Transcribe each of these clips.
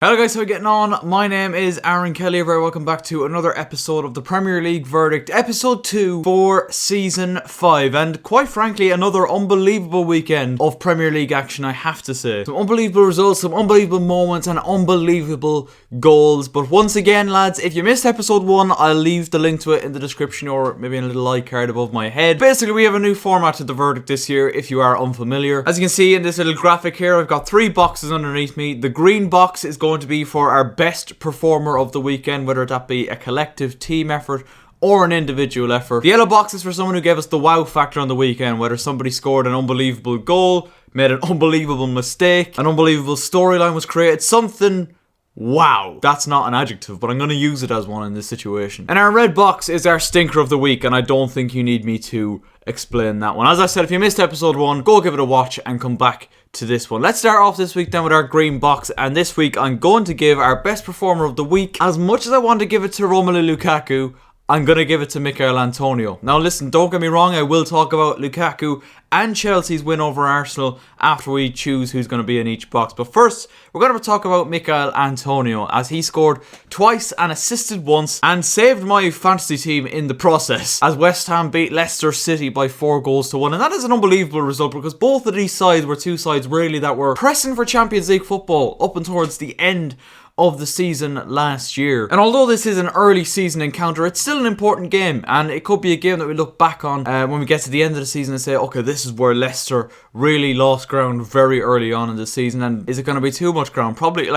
Hello guys, how are you getting on? My name is Aaron Kelly. Very welcome back to another episode of the Premier League Verdict, episode 2 for season 5, and quite frankly another unbelievable weekend of Premier League action, I have to say. Some unbelievable results, some unbelievable moments and unbelievable goals. But once again lads, if you missed episode 1, I'll leave the link to it in the description or maybe in a little like card above my head. Basically we have a new format to the Verdict this year if you are unfamiliar. As you can see in this little graphic here, I've got 3 boxes underneath me. The green box is going to be for our best performer of the weekend, whether that be a collective team effort or an individual effort. The yellow box is for someone who gave us the wow factor on the weekend, whether somebody scored an unbelievable goal, made an unbelievable mistake, an unbelievable storyline was created, something wow. That's not an adjective, but I'm going to use it as one in this situation. And our red box is our stinker of the week, and I don't think you need me to explain that one. As I said, if you missed episode 1, go give it a watch and come back to this one. Let's start off this week then with our green box, and this week I'm going to give our best performer of the week. As much as I want to give it to Romelu Lukaku, I'm going to give it to Michail Antonio. Now listen, don't get me wrong, I will talk about Lukaku and Chelsea's win over Arsenal after we choose who's going to be in each box. But first, we're going to talk about Michail Antonio, as he scored twice and assisted once and saved my fantasy team in the process, as West Ham beat Leicester City by 4-1. And that is an unbelievable result, because both of these sides were two sides really that were pressing for Champions League football up and towards the end of the season last year. And although this is an early season encounter, it's still an important game, and it could be a game that we look back on when we get to the end of the season and say, okay, this is where Leicester really lost ground very early on in the season. And is it going to be too much ground? Probably.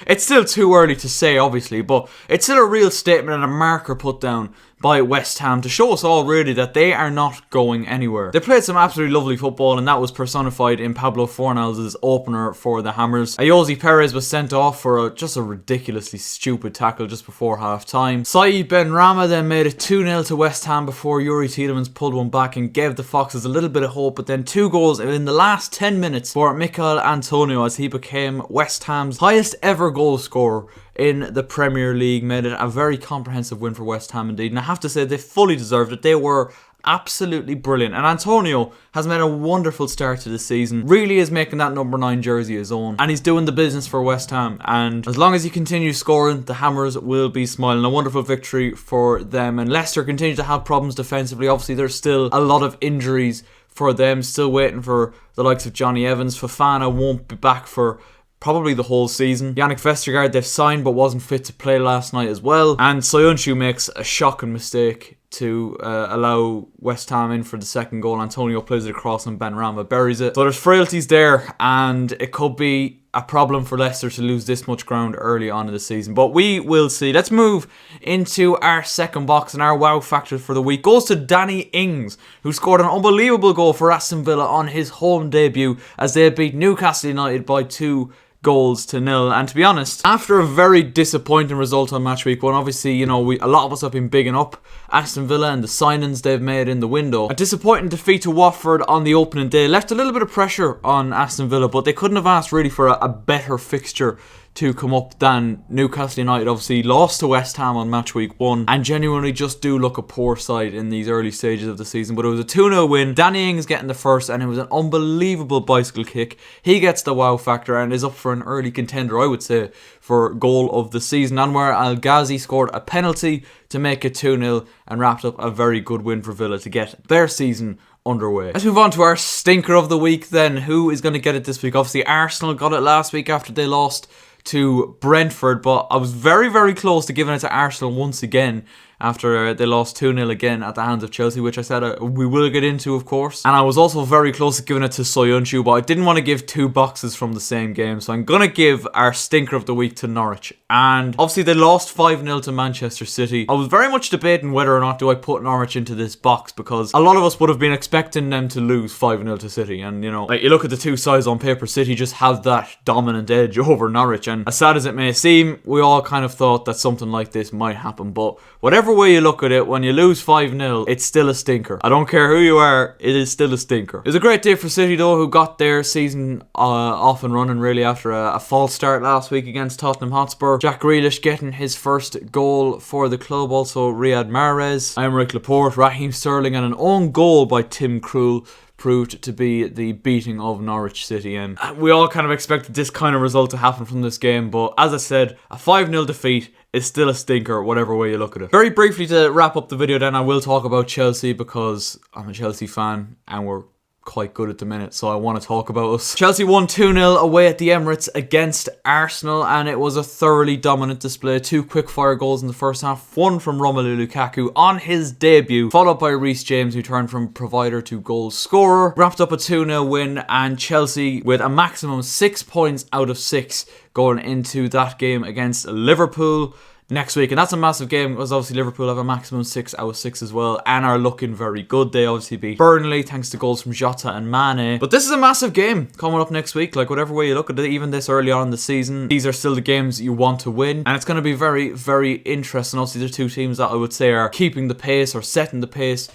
It's still too early to say, obviously, but it's still a real statement and a marker put down by West Ham to show us all really that they are not going anywhere. They played some absolutely lovely football, and that was personified in Pablo Fornals' opener for the Hammers. Ayoze Perez was sent off for just a ridiculously stupid tackle just before half time. Saïd Benrahma then made it 2-0 to West Ham before Yuri Tielemans pulled one back and gave the Foxes a little bit of hope, but then 2 goals in the last 10 minutes for Michail Antonio, as he became West Ham's highest ever goal scorer in the Premier League. Made it a very comprehensive win for West Ham indeed, and I have to say they fully deserved it. They were absolutely brilliant, and Antonio has made a wonderful start to the season. Really is making that number 9 jersey his own, and he's doing the business for West Ham, and as long as he continues scoring, the Hammers will be smiling. A wonderful victory for them. And Leicester continue to have problems defensively. Obviously there's still a lot of injuries for them, still waiting for the likes of Johnny Evans. Fofana won't be back for probably the whole season. Yannick Vestergaard they've signed but wasn't fit to play last night as well. And Soyuncu makes a shocking mistake to allow West Ham in for the second goal. Antonio plays it across and Benrahma buries it. So there's frailties there, and it could be a problem for Leicester to lose this much ground early on in the season, but we will see. Let's move into our second box, and our wow factor for the week goes to Danny Ings, who scored an unbelievable goal for Aston Villa on his home debut as they beat Newcastle United by 2-0. And to be honest, after a very disappointing result on match week 1, obviously, you know, a lot of us have been bigging up Aston Villa and the signings they've made in the window. A disappointing defeat to Watford on the opening day left a little bit of pressure on Aston Villa, but they couldn't have asked really for a better fixture to come up than Newcastle United. Obviously lost to West Ham on match week 1 and genuinely just do look a poor side in these early stages of the season, but it was a 2-0 win. Danny Ings getting the first, and it was an unbelievable bicycle kick. He gets the wow factor and is up for an early contender, I would say, for goal of the season. Anwar Al Ghazi scored a penalty to make it 2-0 and wrapped up a very good win for Villa to get their season underway. Let's move on to our stinker of the week then. Who is going to get it this week? Obviously Arsenal got it last week after they lost to Brentford, but I was very, very close to giving it to Arsenal once again after they lost 2-0 again at the hands of Chelsea, which I said we will get into, of course. And I was also very close to giving it to Soyuncu, but I didn't want to give 2 boxes from the same game, so I'm going to give our stinker of the week to Norwich. And obviously they lost 5-0 to Manchester City. I was very much debating whether or not do I put Norwich into this box, because a lot of us would have been expecting them to lose 5-0 to City. And, you know, like, you look at the two sides on paper, City just have that dominant edge over Norwich. And as sad as it may seem, we all kind of thought that something like this might happen. But whatever way you look at it, when you lose 5-0, it's still a stinker. I don't care who you are, it is still a stinker. It was a great day for City though, who got their season off and running really after a false start last week against Tottenham Hotspur. Jack Grealish getting his first goal for the club, also Riyad Mahrez, Aymeric Laporte, Raheem Sterling, and an own goal by Tim Krul proved to be the beating of Norwich City, and we all kind of expected this kind of result to happen from this game, but as I said, a 5-0 defeat is still a stinker, whatever way you look at it. Very briefly to wrap up the video then, I will talk about Chelsea because I'm a Chelsea fan and we're quite good at the minute, so I want to talk about us. Chelsea won 2-0 away at the Emirates against Arsenal, and it was a thoroughly dominant display. 2 quick-fire goals in the first half, one from Romelu Lukaku on his debut, followed by Reece James, who turned from provider to goal scorer. Wrapped up a 2-0 win, and Chelsea with a maximum 6 points out of 6 going into that game against Liverpool next week, and that's a massive game because obviously Liverpool have a maximum 6 out of 6 as well and are looking very good. They obviously beat Burnley thanks to goals from Jota and Mane, but this is a massive game coming up next week. Like, whatever way you look at it, even this early on in the season, these are still the games you want to win, and it's going to be very, very interesting. Obviously there's 2 teams that I would say are keeping the pace or setting the pace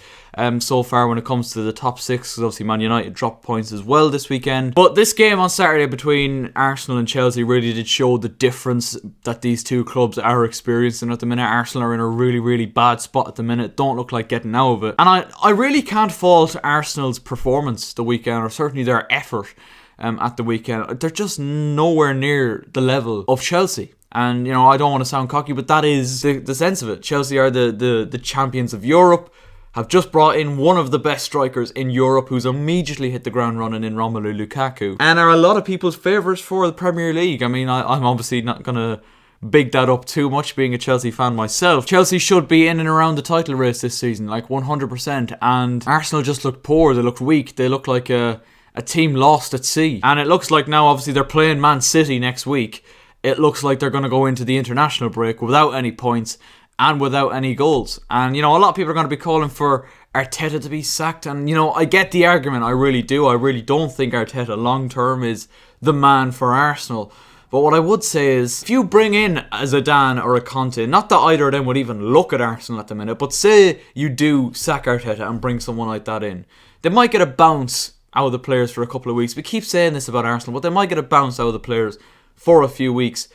so far when it comes to the top 6, because obviously Man United dropped points as well this weekend. But this game on Saturday between Arsenal and Chelsea really did show the difference that these two clubs are experiencing at the minute. Arsenal are in a really, really bad spot at the minute, don't look like getting out of it, and I really can't fault Arsenal's performance the weekend, or certainly their effort at the weekend. They're just nowhere near the level of Chelsea. And, you know, I don't want to sound cocky, but that is the sense of it. Chelsea are the champions of Europe, have just brought in one of the best strikers in Europe who's immediately hit the ground running in Romelu Lukaku, and are a lot of people's favourites for the Premier League. I mean, I'm obviously not going to big that up too much, being a Chelsea fan myself. Chelsea should be in and around the title race this season, like 100%, and Arsenal just looked poor, they looked weak, they looked like a team lost at sea. And it looks like now, obviously, they're playing Man City next week. It looks like they're going to go into the international break without any points and without any goals. And, you know, a lot of people are going to be calling for Arteta to be sacked. And, you know, I get the argument. I really do. I really don't think Arteta long term is the man for Arsenal. But what I would say is, if you bring in a Zidane or a Conte, not that either of them would even look at Arsenal at the minute, but say you do sack Arteta and bring someone like that in, they might get a bounce out of the players for a couple of weeks. We keep saying this about Arsenal, but they might get a bounce out of the players for a few weeks,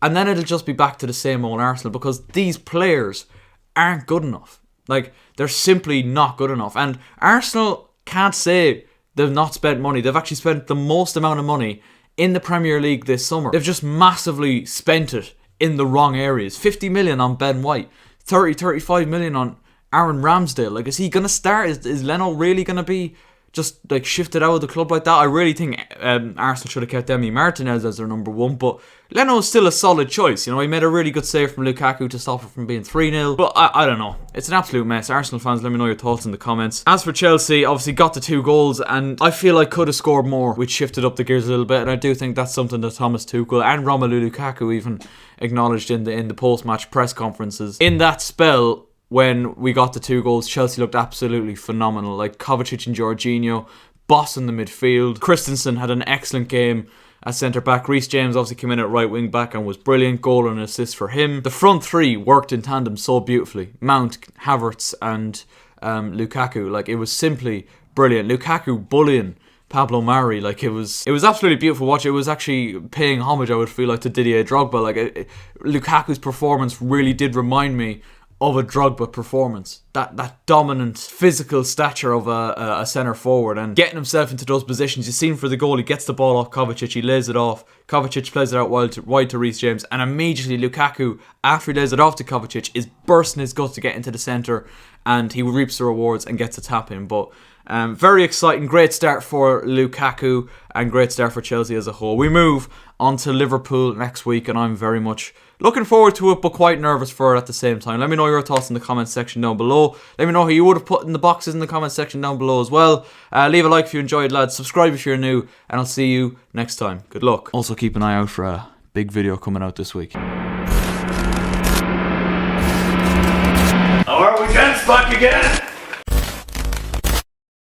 and then it'll just be back to the same old Arsenal, because these players aren't good enough. Like, they're simply not good enough. And Arsenal can't say they've not spent money. They've actually spent the most amount of money in the Premier League this summer. They've just massively spent it in the wrong areas. 50 million on Ben White, 35 million on Aaron Ramsdale. Like, is he going to start? Is Leno really going to be just like shifted out of the club like that? I really think Arsenal should have kept Emi Martinez as their number 1, but Leno is still a solid choice. You know, he made a really good save from Lukaku to stop it from being 3-0, but I don't know. It's an absolute mess. Arsenal fans, let me know your thoughts in the comments. As for Chelsea, obviously got the 2 goals, and I feel I could have scored more, which shifted up the gears a little bit, and I do think that's something that Thomas Tuchel and Romelu Lukaku even acknowledged in the post-match press conferences. In that spell, when we got the 2 goals, Chelsea looked absolutely phenomenal. Like, Kovacic and Jorginho bossing the midfield. Christensen had an excellent game at centre-back. Reece James obviously came in at right wing-back and was brilliant. Goal and assist for him. The front 3 worked in tandem so beautifully. Mount, Havertz and Lukaku. Like, it was simply brilliant. Lukaku bullying Pablo Mari, like, it was absolutely beautiful to watch. It was actually paying homage, I would feel like, to Didier Drogba. Like, Lukaku's performance really did remind me of a Drogba performance. That dominant physical stature of a centre forward, and getting himself into those positions. You've seen for the goal, he gets the ball off Kovacic, he lays it off. Kovacic plays it out wide to Reece James, and immediately Lukaku, after he lays it off to Kovacic, is bursting his guts to get into the centre, and he reaps the rewards and gets a tap in. But very exciting, great start for Lukaku, and great start for Chelsea as a whole. We move on to Liverpool next week, and I'm very much looking forward to it, but quite nervous for it at the same time. Let me know your thoughts in the comment section down below. Let me know who you would have put in the boxes in the comment section down below as well. Leave a like if you enjoyed, lads. Subscribe if you're new, and I'll see you next time. Good luck. Also, keep an eye out for a big video coming out this week. Are we gents back again?